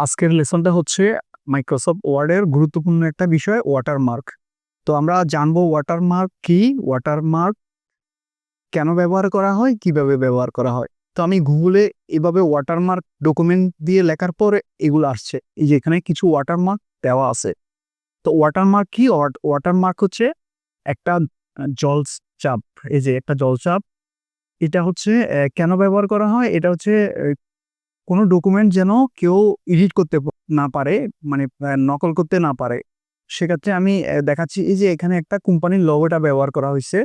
আজকের লেসনটা হচ্ছে মাইক্রোসফট ওয়ার্ডের গুরুত্বপূর্ণ একটা বিষয় ওয়াটারমার্ক। তো আমরা জানবো ওয়াটারমার্ক কি, ওয়াটারমার্ক কেন ব্যবহার করা হয়, কিভাবে ব্যবহার করা হয়। তো আমি গুগলে এভাবে ওয়াটারমার্ক ডকুমেন্ট দিয়ে লেখার পরে এগুলো আসছে। এই যে এখানে কিছু ওয়াটারমার্ক দেওয়া আছে। তো ওয়াটারমার্ক কি? ওয়াটারমার্ক হচ্ছে একটা জলচাপ। এই যে একটা জলচাপ, এটা হচ্ছে কেন ব্যবহার করা হয়? এটা হচ্ছে কোনো ডকুমেন্ট যেন কেউ এডিট করতে না পারে, মানে নকল করতে না পারে। সেক্ষেত্রে আমি দেখাচ্ছি, এই যে এখানে একটা কোম্পানির লোগোটা ব্যবহার করা হইছে।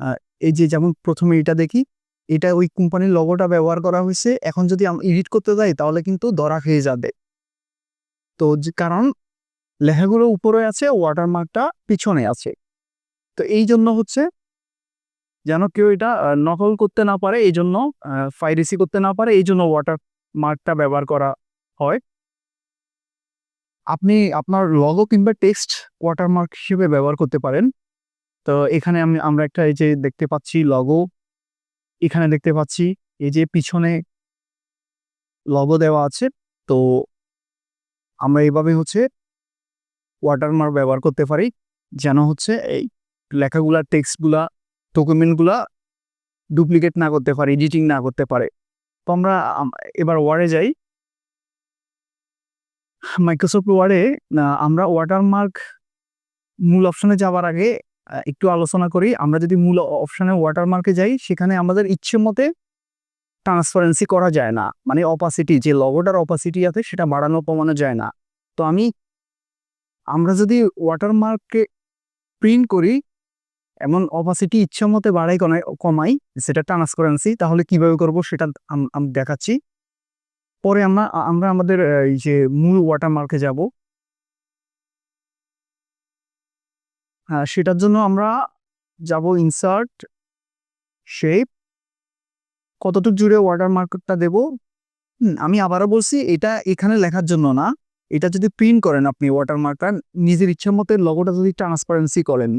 আ এই যে যেমন ১ম এ এটা দেখি, এটা ওই কোম্পানির লোগোটা ব্যবহার করা হইছে। এখন যদি এডিট করতে যাই তাহলে কিন্তু ধরা খেয়ে যাবে। তো কারণ লেখাগুলো উপরে আছে, ওয়াটারমার্কটা পিছনে আছে। তো এইজন্য হচ্ছে যেন কেউ এটা নকল করতে না পারে, এইজন্য পাইরেসি করতে না পারে, এইজন্য ওয়াটারমার্কটা ব্যবহার করা হয়। আপনি আপনার লোগো কিংবা টেক্সট ওয়াটারমার্ক হিসেবে ব্যবহার করতে পারেন। তো এখানে আমরা একটা এই যে দেখতে পাচ্ছি লোগো, এখানে দেখতে পাচ্ছি এই যে পিছনে লোগো দেওয়া আছে। তো আমরা এভাবে হচ্ছে ওয়াটারমার্ক ব্যবহার করতে পারি, যেন হচ্ছে এই লেখাগুলা, টেক্সটগুলা, ডকুমেন্টগুলা ডুপ্লিকেট না করতে পারে, এডিটিং না করতে পারে। তো আমরা এবার ওয়ার্ডে যাই। মাইক্রোসফট ওয়ার্ডে আমরা ওয়াটারমার্ক মূল অপশনে যাওয়ার আগে একটু আলোচনা করি। আমরা যদি মূল অপশনে ওয়াটারমার্কে যাই, সেখানে আমাদের ইচ্ছে মতে ট্রান্সপারেন্সি করা যায় না। মানে অপাসিটি, যে লোগোটার অপাসিটি আছে সেটা বাড়ানো কমানো যায় না। তো আমরা যদি ওয়াটারমার্ককে প্রিন্ট করি, এমন অপাসিটি ইচ্ছা মতে বাড়াই কমাই, সেটা ট্রান্সপারেন্সি, তাহলে কিভাবে করব সেটা আমি দেখাচ্ছি। পরে আমরা আমাদের এই যে মূল ওয়াটারমার্কে যাব। সেটার জন্য আমরা যাব ইনসার্ট, শেপ, কতটুক জুড়ে ওয়াটারমার্কটা দেব। আমি আবারও বলছি, এটা এখানে লেখার জন্য না। এটা যদি প্রিন্ট করেন আপনি ওয়াটারমার্কটা, নিজের ইচ্ছা মতে লোগোটা যদি ট্রান্সপারেন্সি করেন।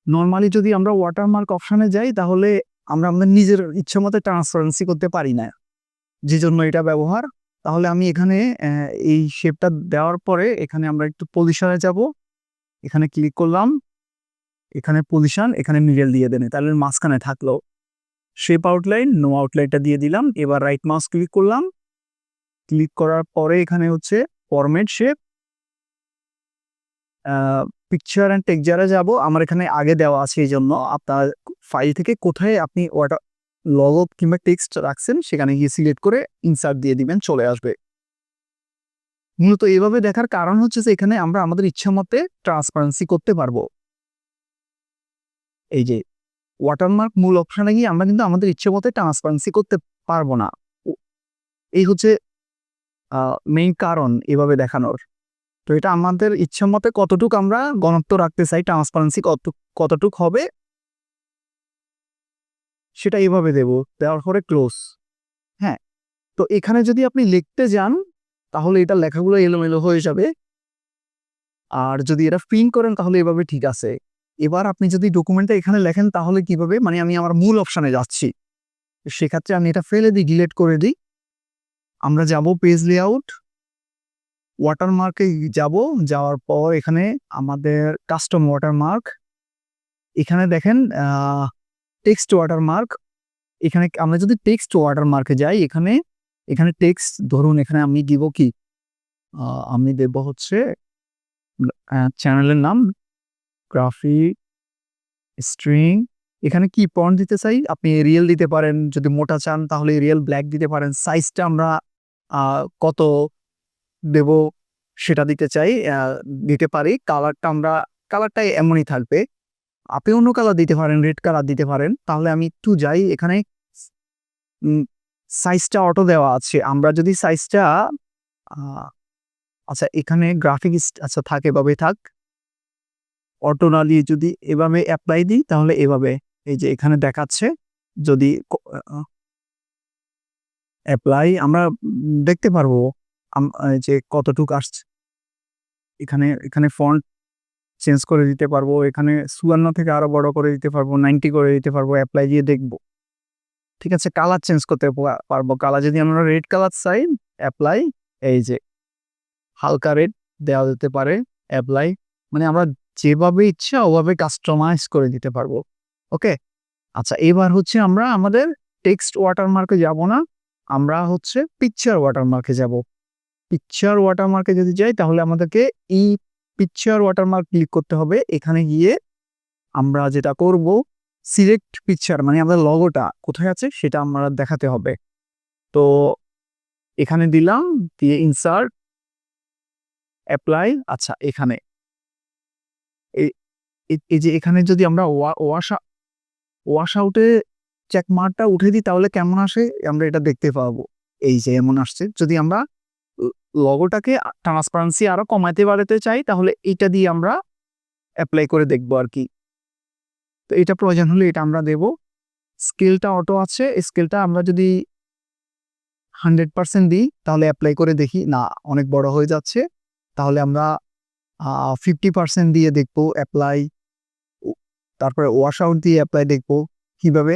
নরমালি যদি আমরা ওয়াটারমার্ক অপশনে যাই, তাহলে আমরা আমাদের নিজের ইচ্ছা মতে ট্রান্সপারেন্সি করতে পারি না, যে জন্য এটা ব্যবহার। তাহলে আমি এখানে এই শেপটা দেওয়ার পরে এখানে আমরা একটু পজিশনে যাব। এখানে ক্লিক করলাম, এখানে পজিশন, এখানে মিডল দিয়ে দেন, তাহলে মাঝখানে থাকলো। শেপ আউটলাইন, নো আউটলাইনটা দিয়ে দিলাম। এবার রাইট মাউস ক্লিক করলাম। ক্লিক করার পরে এখানে হচ্ছে ফরম্যাট শেপ, পিকচার অ্যান্ড টেক্সচারে যাব। আমার এখানে আগে দেওয়া আছে, এই জন্য আপনার ফাইল থেকে কোথায় আপনি ওটা লোগো কিংবা টেক্সট রাখছেন সেখানে গিয়ে সিলেক্ট করে ইনসার্ট দিয়ে দিবেন, চলে আসবে। মূলত এভাবে দেখার কারণ হচ্ছে যে এখানে আমরা আমাদের ইচ্ছা মতে ট্রান্সপারেন্সি করতে পারবো। এই যে ওয়াটারমার্ক মূল অপশনে গিয়ে আমরা কিন্তু আমাদের ইচ্ছে মতে ট্রান্সপারেন্সি করতে পারবো না। এই হচ্ছে মেইন কারণ এভাবে দেখানোর। তো এটা আমাদের ইচ্ছা মতে কতটুক আমরা ঘনত্ব রাখতে চাই, ট্রান্সপারেন্সি কতটুক হবে সেটা এভাবে দেব। দেওয়ার পরে ক্লোজ। হ্যাঁ, তো এখানে যদি আপনি লিখতে যান তাহলে এটা লেখাগুলো এলোমেলো হয়ে যাবে। আর যদি এটা প্রিন্ট করেন তাহলে এভাবে ঠিক আছে। এবার আপনি যদি ডকুমেন্টটা এখানে লেখেন তাহলে কিভাবে, মানে আমি আমার মূল অপশনে যাচ্ছি। সেক্ষেত্রে আমি এটা ফেলে দিই, ডিলিট করে দিই। আমরা যাব পেজ লেআউট, ওয়াটারমার্কে যাব। যাওয়ার পর এখানে আমাদের কাস্টম ওয়াটারমার্ক, এখানে দেখেন টেক্সট ওয়াটারমার্ক। এখানে আমরা যদি টেক্সট ওয়াটারমার্কে যাই, এখানে টেক্সট ধরুন, এখানে আমি দিব কি, আমি দেব হচ্ছে চ্যানেলের নাম গ্রাফিক স্ট্রিং। এখানে কি ফন্ট দিতে চাই, আপনি এরিয়াল দিতে পারেন, যদি মোটা চান তাহলে এরিয়াল ব্ল্যাক দিতে পারেন। সাইজটা আমরা কত দেব সেটা দিতে চাই, দিতে পারি। কালারটাই এমনই থাকবে। আপনি অন্য কালার দিতে পারেন, রেড কালার দিতে পারেন। তাহলে আমি একটু যাই, এখানে সাইজটা অটো দেওয়া আছে। আমরা যদি সাইজটা আচ্ছা, এখানে গ্রাফিক্স আচ্ছা থাক, এভাবে থাক। অটো না দিয়ে যদি এভাবে অ্যাপ্লাই দিই তাহলে এভাবে, এই যে এখানে দেখাচ্ছে, যদি অ্যাপ্লাই আমরা দেখতে পারবো যে কতটুক আসছে। এখানে ফন্ট চেঞ্জ করে দিতে পারবো, এখানে ৫৪ থেকে আরো বড় করে দিতে পারবো, ৯০ করে দিতে পারবো, অ্যাপ্লাই দিয়ে দেখবো। ঠিক আছে, কালার চেঞ্জ করতে পারবো। কালার যদি আমরা রেড কালার চাই, অ্যাপ্লাই, এই যে হালকা রেড দেওয়া যেতে পারে, অ্যাপ্লাই। মানে আমরা যেভাবে ইচ্ছা ওভাবে কাস্টমাইজ করে দিতে পারবো। ওকে, আচ্ছা এবার হচ্ছে আমরা আমাদের টেক্সট ওয়াটারমার্কে যাব না, আমরা হচ্ছে পিকচার ওয়াটারমার্কে যাব। পিকচার ওয়াটারমার্কে যদি যাই তাহলে আমাদেরকে এই পিকচার ওয়াটারমার্ক ক্লিক করতে হবে। এখানে গিয়ে আমরা যেটা করব, সিলেক্ট পিকচার মানে আমাদের লগোটা কোথায় আছে সেটা আমরা দেখাতে হবে। তো এখানে দিলাম, দিয়ে ইনসার্ট, অ্যাপ্লাই। আচ্ছা এখানে এই যে এখানে যদি আমরা ওয়াশ আউটে চেক মার্কটা উঠে দিই তাহলে কেমন আসে আমরা এটা দেখতে পাবো। এই যে এমন আসছে। যদি আমরা লগোটাকে ট্রান্সপারেন্সি আরো কমাতে বাড়াতে চাই তাহলে এইটা দিয়ে আমরা অ্যাপ্লাই করে দেখবো আর কি। তো এটা প্রয়োজন হলে এটা আমরা দেব। স্কেলটা অটো আছে, স্কেলটা আমরা যদি 100% দিই তাহলে অ্যাপ্লাই করে দেখি, না অনেক বড় হয়ে যাচ্ছে, তাহলে আমরা 50% দিয়ে দেখবো অ্যাপ্লাই, তারপরে ওয়াশ আউট দিয়ে অ্যাপ্লাই দেখবো কিভাবে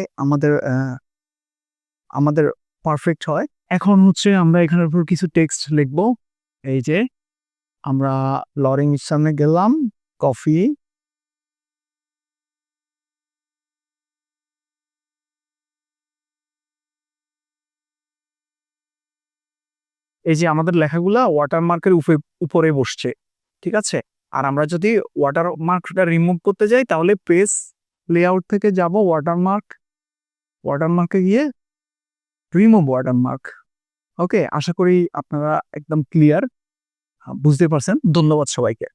আমাদের পারফেক্ট হয়। এখন হচ্ছে আমরা এখানের উপর কিছু টেক্সট লিখবো। এই যে আমরা লরিং এর সামনে গেলাম, কফি, এই যে আমাদের লেখাগুলা ওয়াটারমার্কের উপরে বসছে, ঠিক আছে। আর আমরা যদি ওয়াটারমার্কটা রিমুভ করতে যাই তাহলে পেজ লেআউট থেকে যাব ওয়াটারমার্কে গিয়ে রিমুভ ওয়াটারমার্ক। ওকে, আশা করি আপনারা একদম ক্লিয়ার বুঝতে পারছেন। ধন্যবাদ সবাইকে।